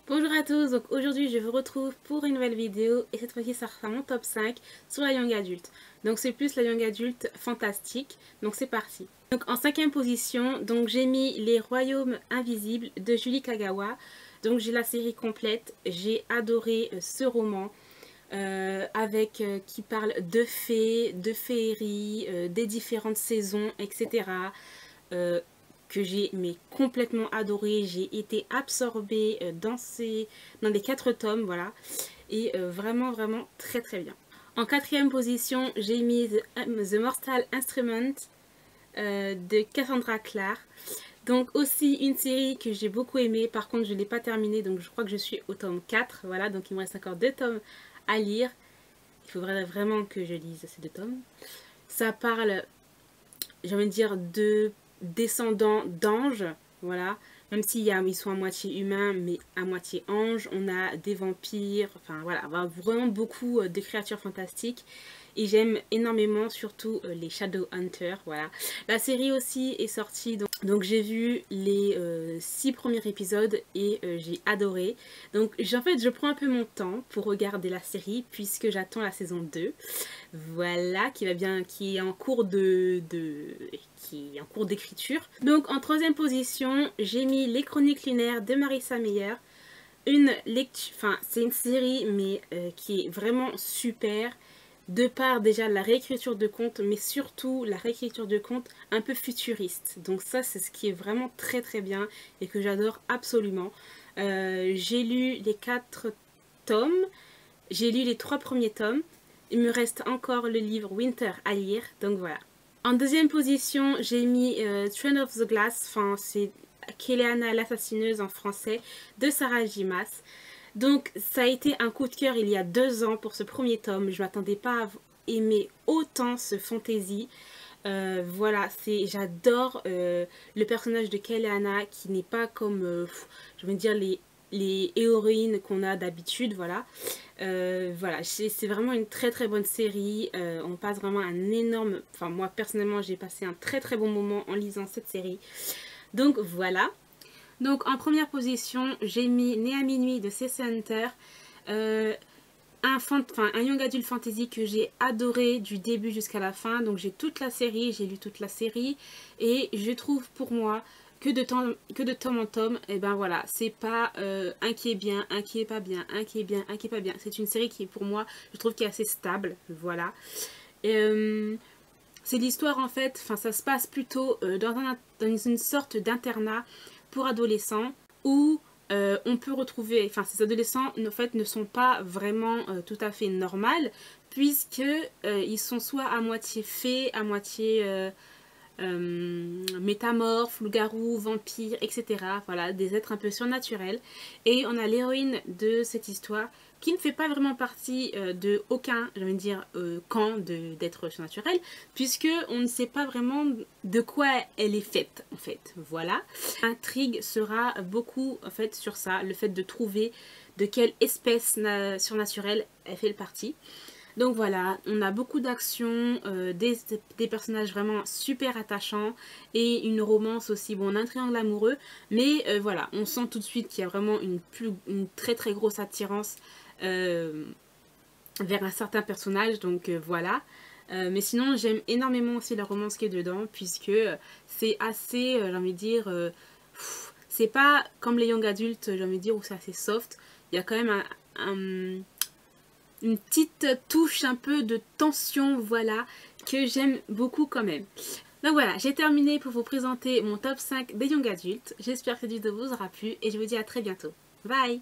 Bonjour à tous, donc aujourd'hui je vous retrouve pour une nouvelle vidéo et cette fois-ci ça sera mon top 5 sur la young adulte. Donc c'est plus la young adulte fantastique, donc c'est parti. Donc en cinquième position, donc j'ai mis Les Royaumes Invisibles de Julie Kagawa. Donc j'ai la série complète, j'ai adoré ce roman. Qui parle de fées, de féerie, des différentes saisons, etc. euh, que j'ai complètement adoré. J'ai été absorbée dans les 4 tomes, voilà. Et vraiment très très bien. En quatrième position, j'ai mis The Mortal Instrument de Cassandra Clare. Donc aussi une série que j'ai beaucoup aimée. Par contre, je ne l'ai pas terminée, donc je crois que je suis au tome 4. Voilà, donc il me reste encore 2 tomes à lire. Il faudrait vraiment que je lise ces 2 tomes. Ça parle, j'ai envie de dire, de descendants d'anges, voilà. Même ils sont à moitié humains, mais à moitié anges. On a des vampires, enfin voilà, vraiment beaucoup de créatures fantastiques. Et j'aime énormément surtout les Shadowhunters, voilà. La série aussi est sortie, donc j'ai vu les 6 premiers épisodes et j'ai adoré. Donc en fait je prends un peu mon temps pour regarder la série puisque j'attends la saison 2. Voilà, qui est en cours qui est en cours d'écriture. Donc en troisième position, j'ai mis Les Chroniques lunaires de Marissa Meyer. C'est une série mais qui est vraiment super de par déjà la réécriture de contes, mais surtout la réécriture de contes un peu futuriste. Donc ça, c'est ce qui est vraiment très très bien et que j'adore absolument. J'ai lu les 4 tomes, j'ai lu les 3 premiers tomes. Il me reste encore le livre Winter à lire, donc voilà. En deuxième position, j'ai mis Train of the Glass, enfin c'est Kéléana l'assassineuse en français, de Sarah J. Maas. Donc ça a été un coup de cœur il y a 2 ans pour ce premier tome. Je ne m'attendais pas à aimer autant ce fantasy. Voilà, j'adore le personnage de Kéléana qui n'est pas comme, je veux dire, les héroïnes qu'on a d'habitude, voilà. Voilà, c'est vraiment une très très bonne série. On passe vraiment un énorme... Enfin, moi personnellement, j'ai passé un très très bon moment en lisant cette série. Donc voilà. Donc en première position, j'ai mis Né à minuit de C.C. Hunter. Un young adult fantasy que j'ai adoré du début jusqu'à la fin. Donc j'ai toute la série, j'ai lu toute la série. Et je trouve pour moi que de tome en tome, et ben voilà, c'est pas un qui est bien, un qui est pas bien, un qui est bien, un qui est pas bien. C'est une série qui pour moi, je trouve qui est assez stable, voilà. C'est l'histoire en fait, enfin ça se passe plutôt dans une sorte d'internat pour adolescents où on peut retrouver, enfin ces adolescents en fait ne sont pas vraiment tout à fait normales puisque ils sont soit à moitié fées, à moitié métamorphes, loups-garous, vampires, etc. Voilà, des êtres un peu surnaturels. Et on a l'héroïne de cette histoire qui ne fait pas vraiment partie de aucun, j'ai envie de dire, camp d'êtres surnaturels, puisque on ne sait pas vraiment de quoi elle est faite, en fait. Voilà. L'intrigue sera beaucoup, en fait, sur ça, le fait de trouver de quelle espèce surnaturelle elle fait partie. Donc voilà, on a beaucoup d'actions, des personnages vraiment super attachants et une romance aussi, bon, un triangle amoureux, mais voilà, on sent tout de suite qu'il y a vraiment une très très grosse attirance vers un certain personnage, donc voilà. Mais sinon, j'aime énormément aussi la romance qui est dedans, puisque c'est assez, j'ai envie de dire, c'est pas comme les young adultes, j'ai envie de dire, où c'est assez soft. Il y a quand même une petite touche un peu de tension, voilà, que j'aime beaucoup quand même. Donc voilà, j'ai terminé pour vous présenter mon top 5 des young adultes. J'espère que cette vidéo vous aura plu et je vous dis à très bientôt. Bye!